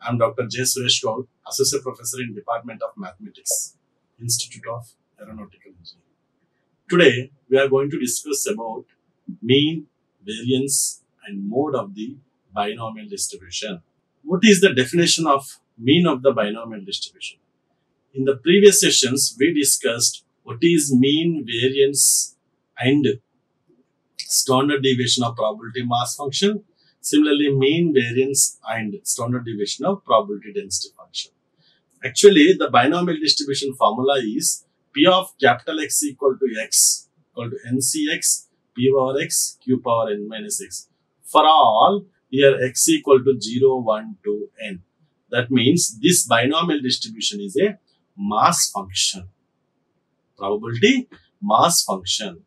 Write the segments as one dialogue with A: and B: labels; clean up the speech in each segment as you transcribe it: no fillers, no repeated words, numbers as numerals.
A: I am Dr.J Suresh Goud, Associate Professor in Department of Mathematics, Institute of Aeronautical Engineering. Today, we are going to discuss about mean, variance, and mode of the binomial distribution. What is the definition of mean of the binomial distribution? In the previous sessions, we discussed what is mean, variance, and standard deviation of probability mass function. Similarly, mean, variance, and standard deviation of probability density function. Actually, the binomial distribution formula is P of capital X equal to X equal to NCX, P power X, Q power N minus X. For all, here X equal to 0, 1, 2, N. That means this binomial distribution is a mass function. Probability mass function.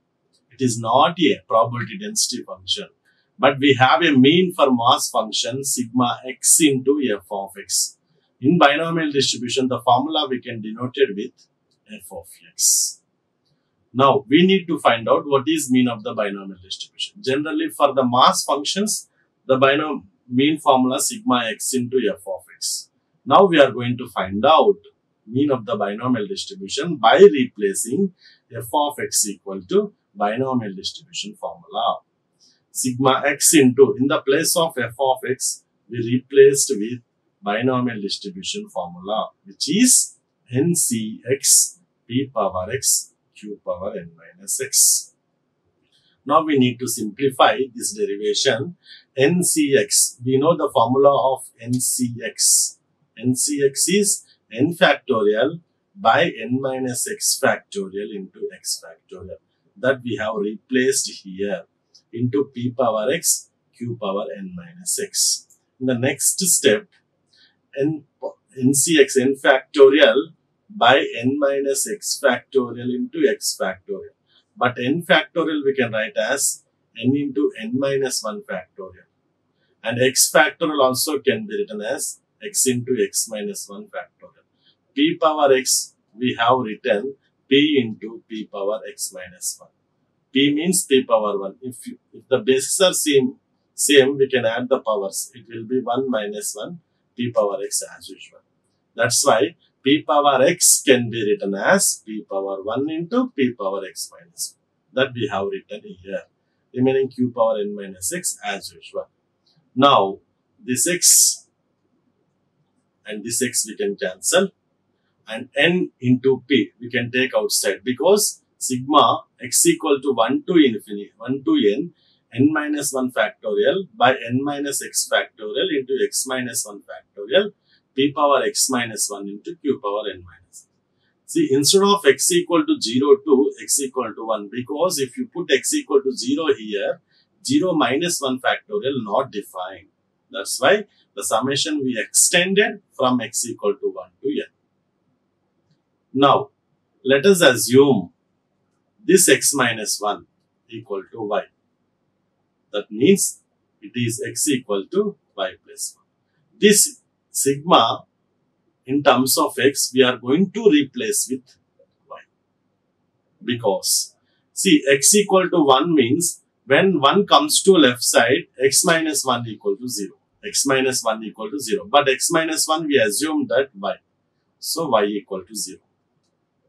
A: It is not a probability density function. But we have a mean for mass function sigma x into f of x. In binomial distribution, the formula we can denote it with f of x. Now, we need to find out what is mean of the binomial distribution. Generally, for the mass functions, the mean formula sigma x into f of x. Now, we are going to find out mean of the binomial distribution by replacing f of x equal to binomial distribution formula. Sigma x into, in the place of f of x, we replaced with binomial distribution formula, which is NCX P power x Q power N minus x. Now we need to simplify this derivation. NCX, we know the formula of NCX. NCX is n factorial by n minus x factorial into x factorial. That we have replaced here into P power x, Q power N minus x. In the next step, NCX, n factorial by n minus x factorial into x factorial. But n factorial we can write as n into n minus 1 factorial. And x factorial also can be written as x into x minus 1 factorial. P power x we have written p into p power x minus 1. P means p power 1. If the bases are same, we can add the powers. It will be 1 minus 1 p power x as usual. That's why p power x can be written as p power 1 into p power x minus 1. That we have written here. Remaining q power n minus x as usual. Now, this x and this x we can cancel. And n into p we can take outside because sigma x equal to 1 to infinity, 1 to n minus 1 factorial by n minus x factorial into x minus 1 factorial, p power x minus 1 into q power n minus. See, instead of x equal to 0 to x equal to 1, because if you put x equal to 0 here, 0 minus 1 factorial not defined. That's why the summation we extended from x equal to 1 to n. Now, let us assume this x minus 1 equal to y. That means it is x equal to y plus 1. This sigma in terms of x we are going to replace with y. Because see, x equal to 1 means when 1 comes to left side, x minus 1 equal to 0. X minus 1 equal to 0. But x minus 1 we assume that y. So y equal to 0.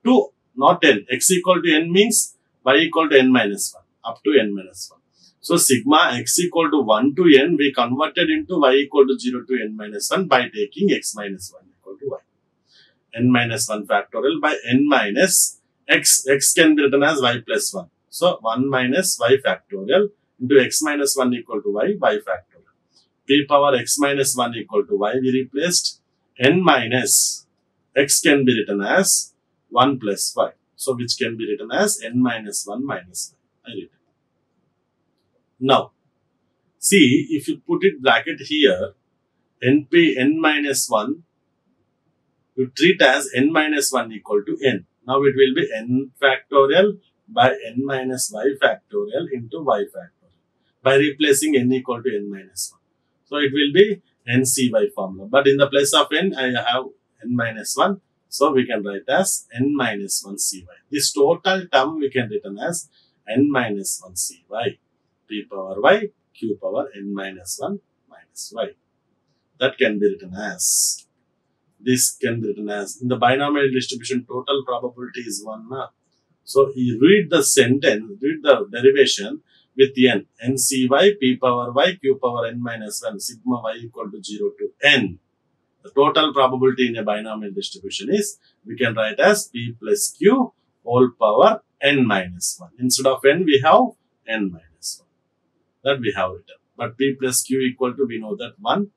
A: 2, not n. X equal to n means y equal to n minus 1, up to n minus 1. So, sigma x equal to 1 to n, we converted into y equal to 0 to n minus 1 by taking x minus 1 equal to y. N minus 1 factorial by n minus x can be written as y plus 1. So, 1 minus y factorial into x minus 1 equal to y factorial. P power x minus 1 equal to y, we replaced n minus x can be written as 1 plus y. So, which can be written as n minus 1 minus y. I written. Now, see, if you put it bracket here, n minus 1, you treat as n minus 1 equal to n. Now, it will be n factorial by n minus y factorial into y factorial by replacing n equal to n minus 1. So, it will be NCY formula. But in the place of n, I have n minus 1. So, we can write as n minus 1 cy. This total term we can written as n minus 1 cy. P power y, q power n minus 1 minus y. That can be written as, this can be written as, in the binomial distribution, total probability is 1. So you read the sentence, read the derivation with n. ncy p power y q power n minus 1 sigma y equal to 0 to n. The total probability in a binomial distribution is, we can write as p plus q whole power n minus 1. Instead of n, we have n minus 1. That we have written. But p plus q equal to, we know that 1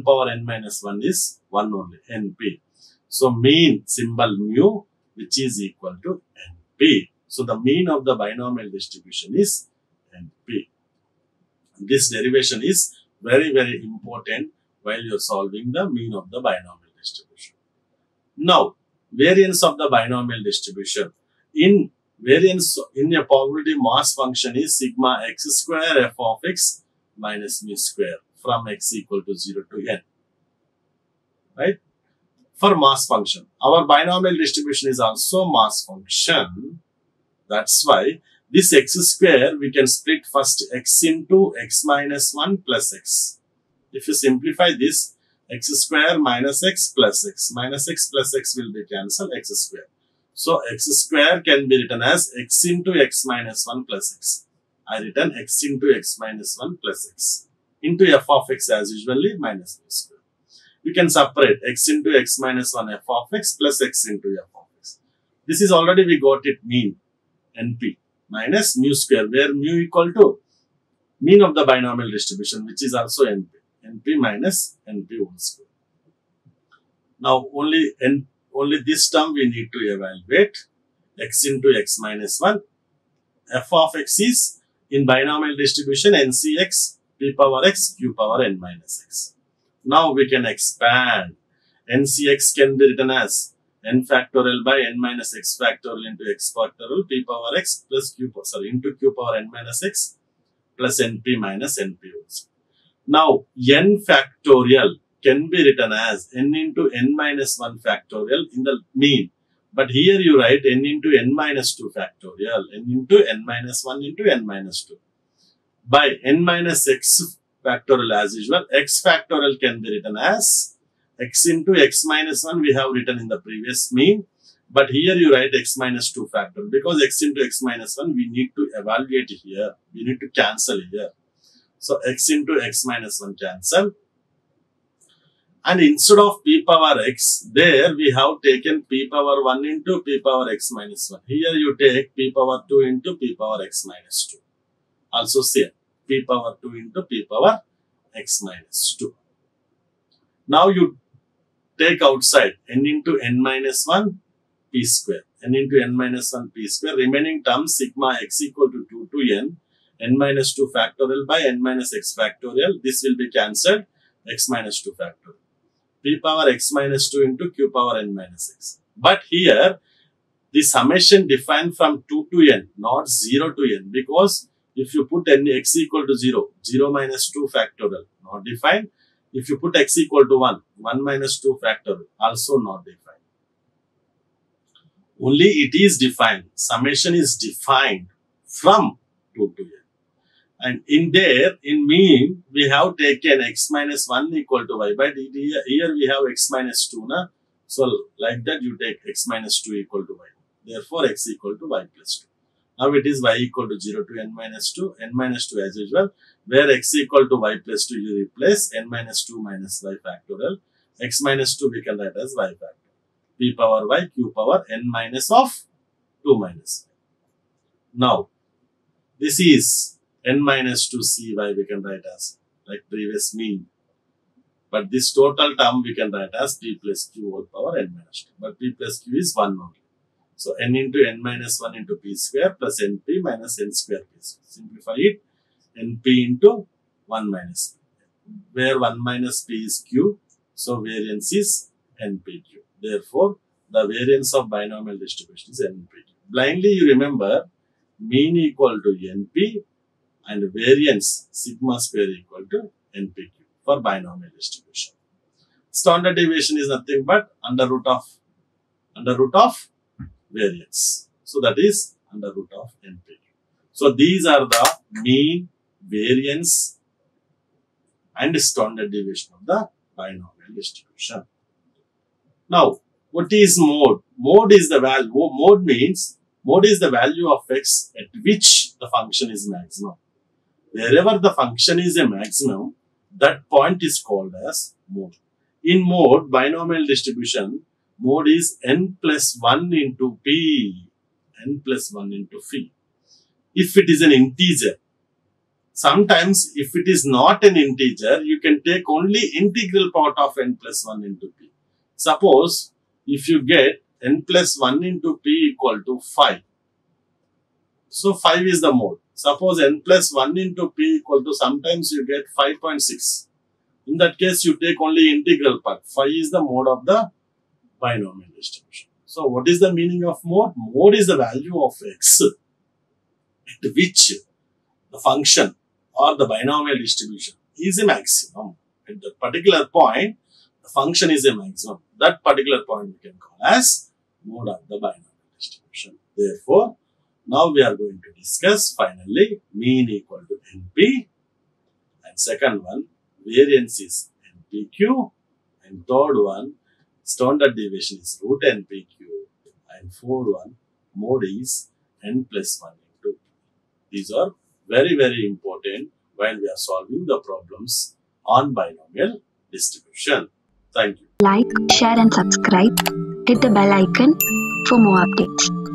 A: power n minus 1 is 1 only, np. So mean symbol mu, which is equal to np. So the mean of the binomial distribution is np. This derivation is very, very important while you are solving the mean of the binomial distribution. Now, variance of the binomial distribution. In variance, in a probability mass function is sigma x square f of x minus mu square from x equal to 0 to n. Right? For mass function. Our binomial distribution is also mass function. That's why this x square, we can split first x into x minus 1 plus x. If you simplify this, x square minus x plus x. Minus x plus x will be cancelled, x square. So, x square can be written as x into x minus 1 plus x. I written x into x minus 1 plus x. Into f of x as usually minus mu square. You can separate x into x minus 1 f of x plus x into f of x. This is already we got it mean, np, minus mu square, where mu equal to mean of the binomial distribution, which is also np. np minus np whole square. Now, only this term we need to evaluate. X into x minus 1. F of x is, in binomial distribution, ncx, p power x, q power n minus x. Now, we can expand. ncx can be written as n factorial by n minus x factorial into x factorial, p power x plus q, into q power n minus x plus np minus np also. Now, n factorial can be written as n into n minus 1 factorial in the mean. But here you write n into n minus 2 factorial, n into n minus 1 into n minus 2. By n minus x factorial as usual, x factorial can be written as x into x minus 1 we have written in the previous mean. But here you write x minus 2 factorial, because x into x minus 1 we need to evaluate here. We need to cancel here. So, x into x minus 1 cancel. And instead of p power x, there we have taken p power 1 into p power x minus 1. Here you take p power 2 into p power x minus 2. Also same, p power 2 into p power x minus 2. Now you take outside n into n minus 1 p square. N into n minus 1 p square. Remaining term sigma x equal to 2 to n minus 2 factorial by n minus x factorial. This will be cancelled, x minus 2 factorial. P power x minus 2 into q power n minus x. But here, the summation defined from 2 to n, not 0 to n, because if you put n x equal to 0, 0 minus 2 factorial, not defined. If you put x equal to 1, 1 minus 2 factorial, also not defined. Only it is defined. Summation is defined from 2 to n. And in there, in mean, we have taken x minus 1 equal to y. But here we have x minus 2. Na? So, like that you take x minus 2 equal to y. Therefore, x equal to y plus 2. Now, it is y equal to 0 to n minus 2. N minus 2 as usual. Where x equal to y plus 2, you replace n minus 2 minus y factorial. X minus 2 we can write as y factorial. P power y, q power n minus of 2 minus y. Now, this is n minus 2 cy we can write as, like previous mean. But this total term we can write as p plus q whole power n minus 2. But p plus q is 1 only. So, n into n minus 1 into p square plus np minus n square p square. Simplify it. Np into 1 minus p. Where 1 minus p is q. So, variance is npq. Therefore, the variance of binomial distribution is npq. Blindly you remember mean equal to np and variance sigma square equal to npq for binomial distribution. Standard deviation is nothing but under root of variance. So that is under root of npq. So these are the mean, variance and standard deviation of the binomial distribution. Now, what is mode? Mode is the value. Mode is the value of x at which the function is maximum. Wherever the function is a maximum, that point is called as mode. In mode, binomial distribution, mode is n plus 1 into p, n plus 1 into phi. If it is an integer, sometimes if it is not an integer, you can take only integral part of n plus 1 into p. Suppose if you get n plus 1 into p equal to 5. So 5 is the mode. Suppose n plus 1 into p equal to, sometimes you get 5.6. In that case, you take only integral part. 5 is the mode of the binomial distribution. So what is the meaning of mode? Mode is the value of x at which the function or the binomial distribution is a maximum. At that particular point, the function is a maximum. That particular point we can call as mode of the binomial distribution. Therefore, now we are going to discuss finally mean equal to NP, and second one variance is NPQ, and third one standard deviation is root NPQ, and fourth one mode is n plus 1 into p. These are very, very important while we are solving the problems on binomial distribution. Thank you.
B: Like, share and subscribe. Hit the bell icon for more updates.